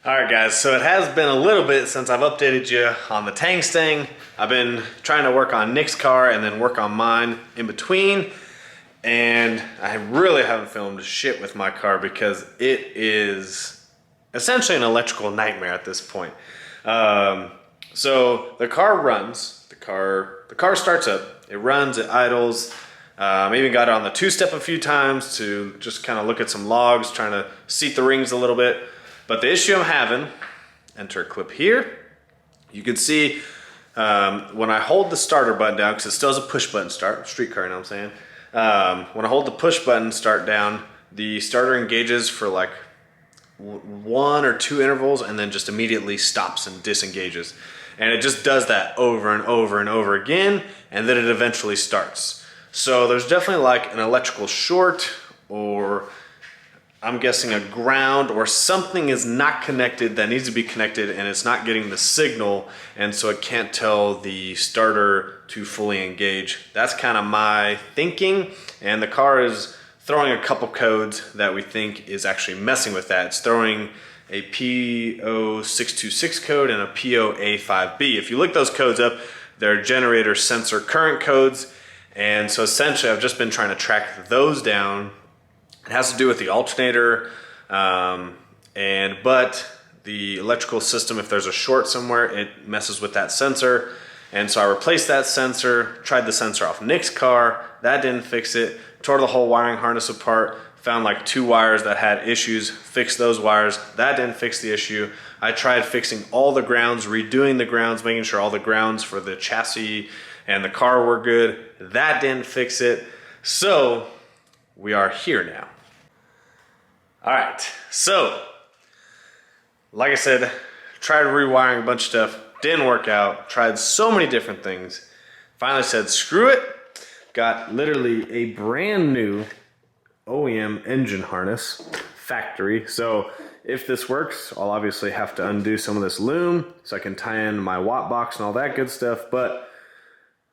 Alright guys, so it has been a little bit since I've updated you on the Mustang. I've been trying to work on Nick's car and then work on mine in between. And I really haven't filmed shit with my car because it is essentially an electrical nightmare at this point. So the car runs, the car starts up, it runs, it idles. I even got it on the two-step a few times to just kind of look at some logs, trying to seat the rings a little bit. But the issue I'm having, enter a clip here, you can see when I hold the starter button down, because it still has a push button start, street car, you know what I'm saying? When I hold the push button start down, the starter engages for like 1 or 2 intervals and then just immediately stops and disengages. And it just does that over and over and over again, and then it eventually starts. So there's definitely like an electrical short, or I'm guessing a ground, or something is not connected that needs to be connected and it's not getting the signal, and so it can't tell the starter to fully engage. That's kind of my thinking, and the car is throwing a couple codes that we think is actually messing with that. It's throwing a P0626 code and a POA5B. If you look those codes up, they're generator sensor current codes, and so essentially I've just been trying to track those down. It has to do with the alternator, but the electrical system, if there's a short somewhere, it messes with that sensor. And so I replaced that sensor, tried the sensor off Nick's car, that didn't fix it, tore the whole wiring harness apart, found like 2 wires that had issues, fixed those wires, that didn't fix the issue. I tried fixing all the grounds, redoing the grounds, making sure all the grounds for the chassis and the car were good, that didn't fix it. So we are here now. All right, so like I said, tried rewiring a bunch of stuff, didn't work out, tried so many different things, finally said screw it, got literally a brand new OEM engine harness, factory. So if this works, I'll obviously have to undo some of this loom so I can tie in my watt box and all that good stuff, but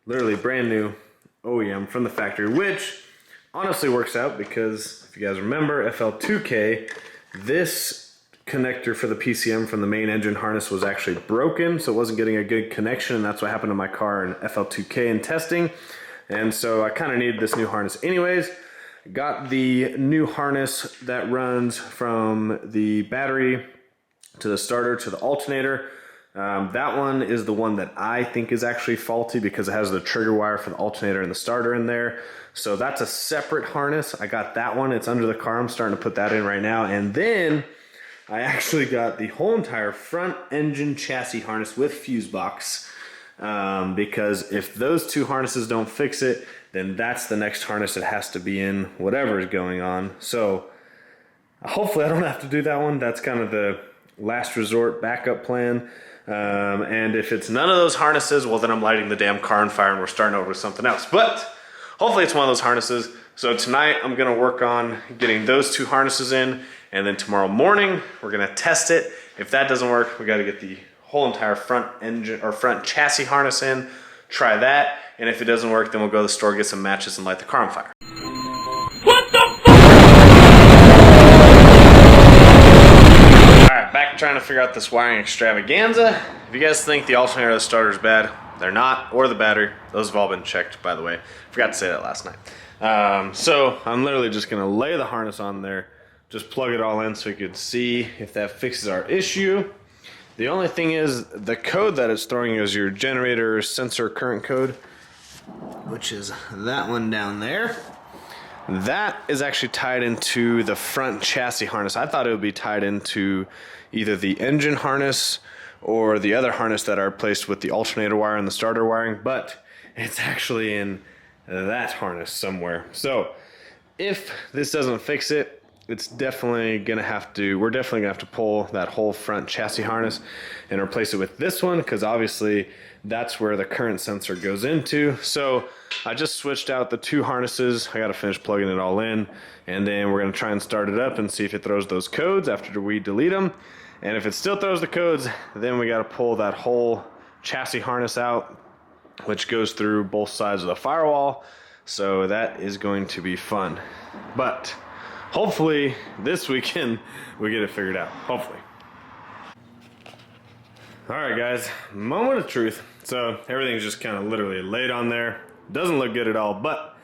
literally brand new OEM from the factory, which honestly works out because if you guys remember FL2K, this connector for the PCM from the main engine harness was actually broken, so it wasn't getting a good connection, and that's what happened to my car in FL2K in testing. And so I kind of needed this new harness anyways. Got the new harness that runs from the battery to the starter to the alternator. That one is the one that I think is actually faulty because it has the trigger wire for the alternator and the starter in there. So that's a separate harness. I got that one. It's under the car. I'm starting to put that in right now. And then I actually got the whole entire front engine chassis harness with fuse box. Because if those 2 harnesses don't fix it, then that's the next harness that has to be in whatever is going on. So hopefully I don't have to do that one. That's kind of the last resort backup plan. And if it's none of those harnesses, well then I'm lighting the damn car on fire and we're starting over with something else. But hopefully it's one of those harnesses. So tonight I'm gonna work on getting those 2 harnesses in, and then tomorrow morning we're gonna test it. If that doesn't work, we gotta get the whole entire front engine or front chassis harness in, try that, and if it doesn't work, then we'll go to the store, get some matches, and light the car on fire. What the fuck? Alright, back trying to figure out this wiring extravaganza. If you guys think the alternator or the starter is bad, they're not, or the battery. Those have all been checked, by the way. Forgot to say that last night. So I'm literally just gonna lay the harness on there, just plug it all in so you can see if that fixes our issue. The only thing is, the code that it's throwing is your generator sensor current code, which is that one down there. That is actually tied into the front chassis harness. I thought it would be tied into either the engine harness or the other harness that are placed with the alternator wire and the starter wiring, but it's actually in that harness somewhere. So if this doesn't fix it, it's definitely gonna have to, we're definitely gonna have to pull that whole front chassis harness and replace it with this one, because obviously that's where the current sensor goes into. So I just switched out the 2 harnesses. I gotta finish plugging it all in, and then we're gonna try and start it up and see if it throws those codes after we delete them. And if it still throws the codes, then we gotta pull that whole chassis harness out, which goes through both sides of the firewall. So that is going to be fun. But hopefully this weekend we get it figured out. Hopefully. All right, guys, moment of truth. So everything's just kind of literally laid on there. Doesn't look good at all, but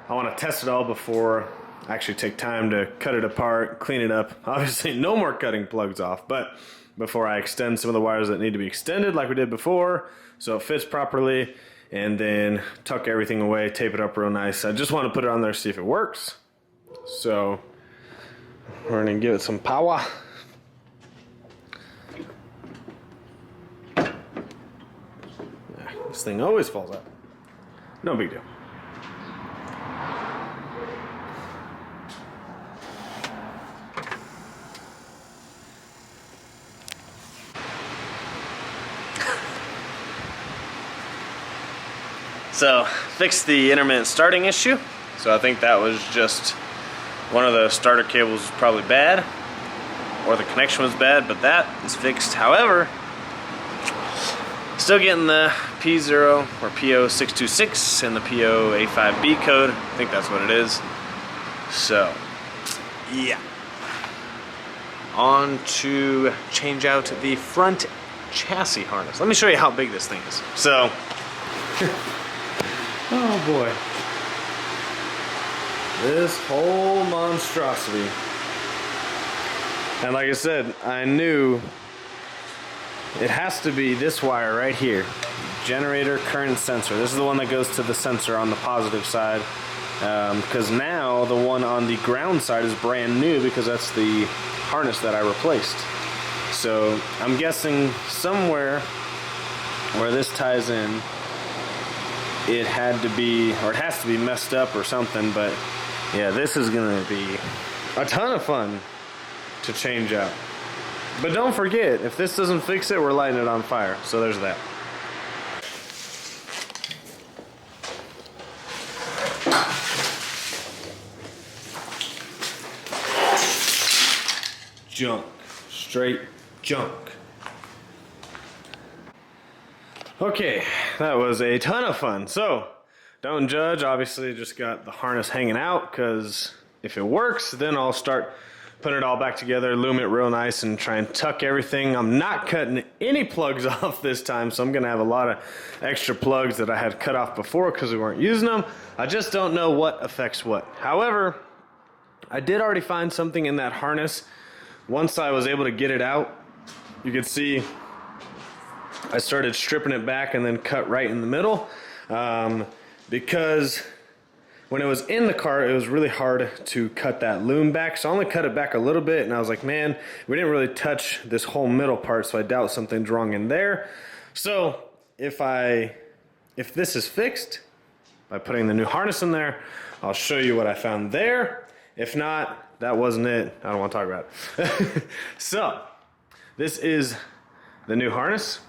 I want to test it all before I actually take time to cut it apart, clean it up. Obviously, no more cutting plugs off, but before I extend some of the wires that need to be extended like we did before, so it fits properly, and then tuck everything away, tape it up real nice. I just want to put it on there, see if it works. So we're gonna give it some power. This thing always falls out. No big deal. So, fixed the intermittent starting issue. So I think that was just one of the starter cables was probably bad, or the connection was bad, but that is fixed. However, still getting the P0 or PO626 and the PO85B code. I think that's what it is. So, yeah. On to change out the front chassis harness. Let me show you how big this thing is. So, oh boy. This whole monstrosity. And like I said, I knew it has to be this wire right here. Generator current sensor. This is the one that goes to the sensor on the positive side. Because now the one on the ground side is brand new because that's the harness that I replaced. So I'm guessing somewhere where this ties in, it had to be, or it has to be messed up or something, but yeah, this is gonna be a ton of fun to change out. But don't forget, if this doesn't fix it, we're lighting it on fire. So there's that. Junk. Straight junk. Okay, that was a ton of fun. So, don't judge. Obviously, just got the harness hanging out, because if it works, then I'll start putting it all back together, loom it real nice, and try and tuck everything. I'm not cutting any plugs off this time, so I'm going to have a lot of extra plugs that I had cut off before because we weren't using them. I just don't know what affects what. However, I did already find something in that harness. Once I was able to get it out, you could see I started stripping it back and then cut right in the middle, because when it was in the car, it was really hard to cut that loom back. So I only cut it back a little bit, and I was like, man, we didn't really touch this whole middle part, so I doubt something's wrong in there. So if this is fixed by putting the new harness in there, I'll show you what I found there. If not, that wasn't it. I don't want to talk about it. So this is the new harness.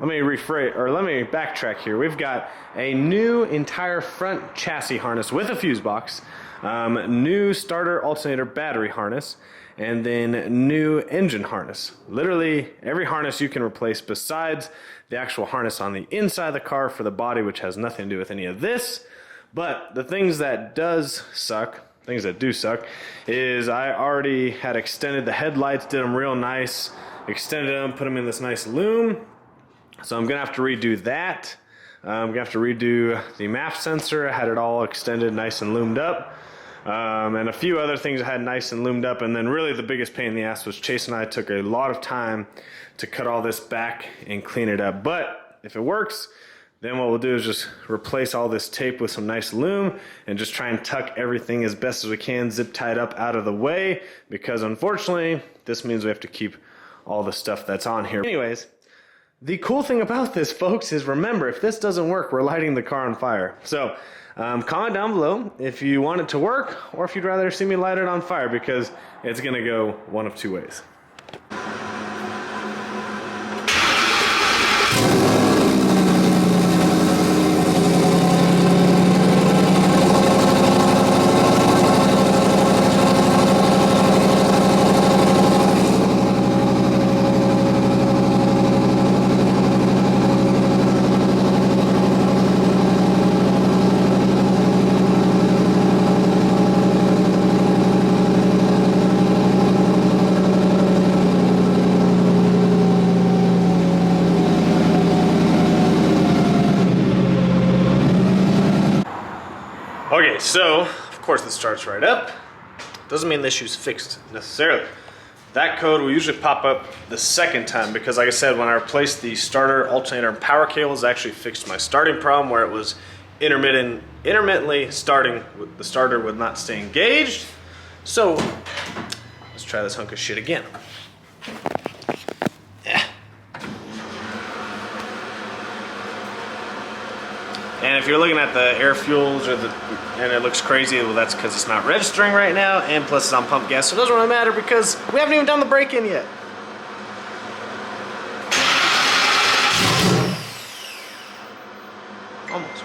Let me backtrack here. We've got a new entire front chassis harness with a fuse box, new starter alternator battery harness, and then new engine harness. Literally every harness you can replace besides the actual harness on the inside of the car for the body, which has nothing to do with any of this. But the things that do suck, is I already had extended the headlights, did them real nice, extended them, put them in this nice loom. So I'm gonna have to redo that. I'm gonna have to redo the MAF sensor. I had it all extended nice and loomed up. And a few other things I had nice and loomed up. And then really the biggest pain in the ass was Chase and I took a lot of time to cut all this back and clean it up. But if it works, then what we'll do is just replace all this tape with some nice loom and just try and tuck everything as best as we can, zip tie it up out of the way, because unfortunately, this means we have to keep all the stuff that's on here. Anyways, the cool thing about this, folks, is remember, if this doesn't work, we're lighting the car on fire. So comment down below if you want it to work or if you'd rather see me light it on fire, because it's going to go one of two ways. Okay, so of course this starts right up. Doesn't mean the issue's fixed necessarily. That code will usually pop up the second time because, like I said, when I replaced the starter, alternator, and power cables, I actually fixed my starting problem where it was intermittently starting. The starter would not stay engaged. So let's try this hunk of shit again. And if you're looking at the air fuels and it looks crazy, well, that's because it's not registering right now, and plus it's on pump gas, so it doesn't really matter because we haven't even done the break-in yet. Almost.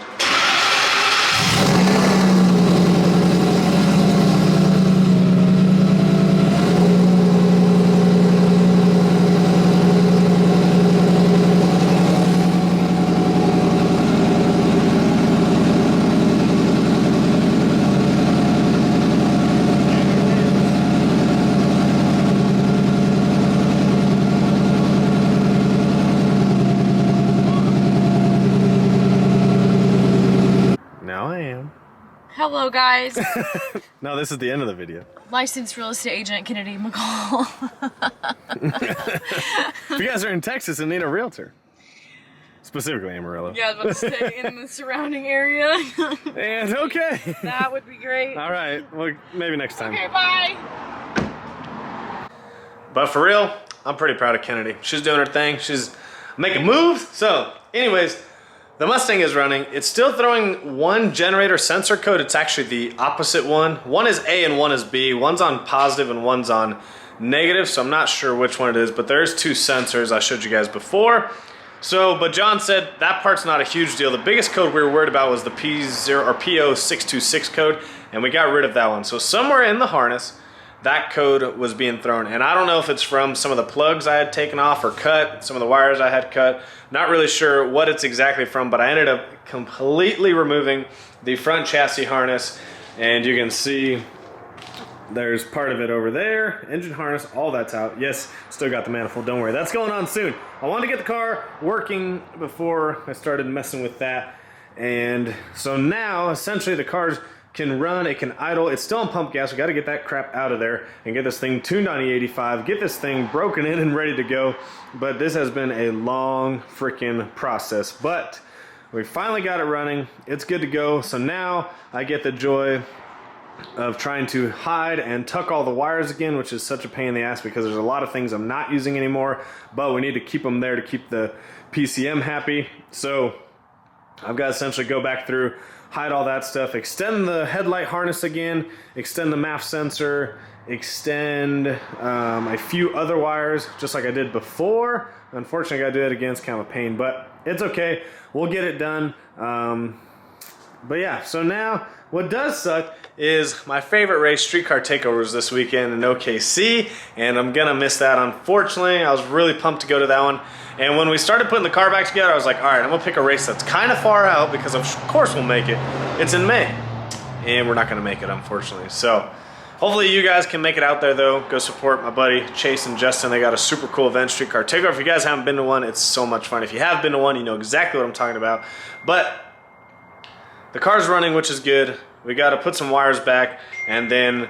Hello guys. No, this is the end of the video. Licensed real estate agent Kennedy McCall. If you guys are in Texas and need a realtor, specifically Amarillo. Yeah, I was about to say in the surrounding area. And okay. That would be great. All right, well, maybe next time. Okay, bye. But for real, I'm pretty proud of Kennedy. She's doing her thing. She's making moves. So, anyways, the Mustang is running. It's still throwing one generator sensor code. It's actually the opposite one. One is A and one is B. One's on positive and one's on negative, so I'm not sure which one it is, but there's two sensors I showed you guys before. So, but John said that part's not a huge deal. The biggest code we were worried about was the P0 or P0626 code, and we got rid of that one. So somewhere in the harness, that code was being thrown. And I don't know if it's from some of the plugs I had taken off or cut, some of the wires I had cut. Not really sure what it's exactly from, but I ended up completely removing the front chassis harness. And you can see there's part of it over there. Engine harness, all that's out. Yes, still got the manifold, don't worry. That's going on soon. I wanted to get the car working before I started messing with that. And so now, essentially, the car's can run, it can idle, it's still on pump gas. We got to get that crap out of there and get this thing tuned on E85, get this thing broken in and ready to go. But this has been a long freaking process, but we finally got it running. It's good to go. So now I get the joy of trying to hide and tuck all the wires again, which is such a pain in the ass because there's a lot of things I'm not using anymore, but we need to keep them there to keep the PCM happy. So I've got to essentially go back through, hide all that stuff, extend the headlight harness again, extend the MAF sensor, extend a few other wires just like I did before. Unfortunately, I gotta do it again. It's kind of a pain, but it's okay. We'll get it done. But yeah, so now what does suck is my favorite race, Streetcar Takeovers, this weekend in OKC, and I'm gonna miss that, unfortunately. I was really pumped to go to that one. And when we started putting the car back together, I was like, all right, I'm gonna pick a race that's kind of far out because of course we'll make it. It's in May, and we're not gonna make it, unfortunately. So hopefully you guys can make it out there though. Go support my buddy Chase and Justin. They got a super cool event, Streetcar Takeover. If you guys haven't been to one, it's so much fun. If you have been to one, you know exactly what I'm talking about. But the car's running, which is good. We got to put some wires back, and then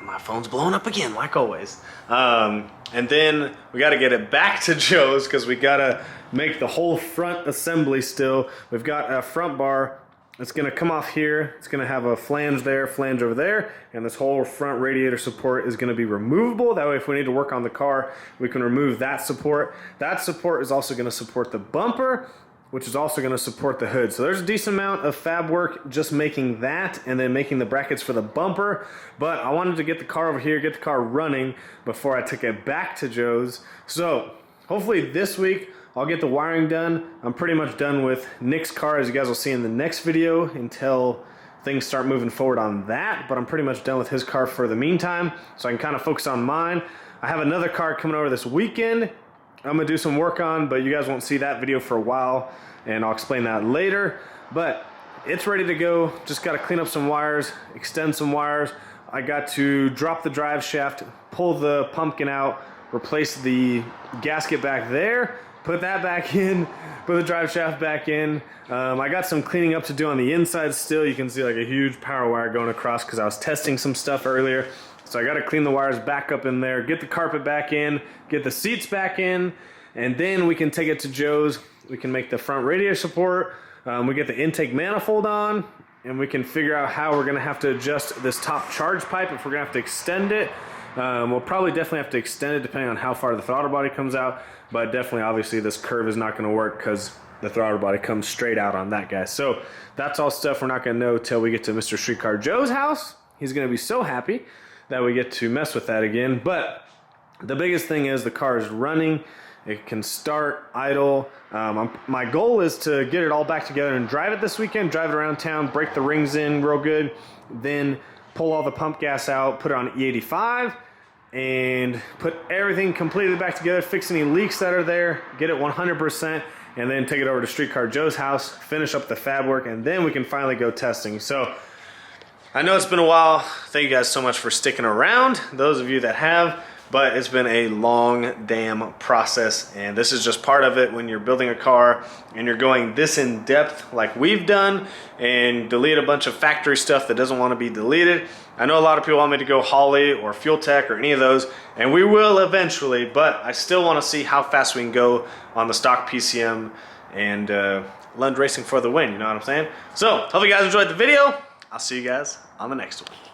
my phone's blowing up again, like always. And then we got to get it back to Joe's because we got to make the whole front assembly still. We've got a front bar. It's going to come off here. It's going to have a flange there, flange over there, and this whole front radiator support is going to be removable. That way, if we need to work on the car, we can remove that support. That support is also going to support the bumper, which is also going to support the hood. So there's a decent amount of fab work just making that and then making the brackets for the bumper. But I wanted to get the car over here, get the car running before I took it back to Joe's. So hopefully this week I'll get the wiring done. I'm pretty much done with Nick's car, as you guys will see in the next video, until things start moving forward on that. But I'm pretty much done with his car for the meantime, so I can kind of focus on mine. I have another car coming over this weekend I'm gonna do some work on, but you guys won't see that video for a while, and I'll explain that later. But it's ready to go. Just got to clean up some wires, extend some wires. I got to drop the drive shaft, pull the pumpkin out, replace the gasket back there, put that back in, put the drive shaft back in. I got some cleaning up to do on the inside still. You can see like a huge power wire going across because I was testing some stuff earlier. So I got to clean the wires back up in there, get the carpet back in, get the seats back in, and then we can take it to Joe's. We can make the front radiator support. We get the intake manifold on, and we can figure out how we're going to have to adjust this top charge pipe if we're going to have to extend it. We'll probably definitely have to extend it depending on how far the throttle body comes out, but definitely obviously this curve is not going to work because the throttle body comes straight out on that guy. So that's all stuff we're not going to know till we get to Mr. Streetcar Joe's house. He's going to be so happy that we get to mess with that again. But the biggest thing is the car is running. It can start, idle. My goal is to get it all back together and drive it this weekend, drive it around town, break the rings in real good, then pull all the pump gas out, put it on E85, and put everything completely back together, fix any leaks that are there, get it 100%, and then take it over to Streetcar Joe's house, finish up the fab work, and then we can finally go testing. So I know it's been a while. Thank you guys so much for sticking around, those of you that have, but it's been a long damn process, and this is just part of it when you're building a car and you're going this in depth like we've done and delete a bunch of factory stuff that doesn't want to be deleted. I know a lot of people want me to go Holley or Fuel Tech or any of those, and we will eventually, but I still want to see how fast we can go on the stock PCM and Lund Racing for the win, you know what I'm saying? So, hope you guys enjoyed the video. I'll see you guys on the next one.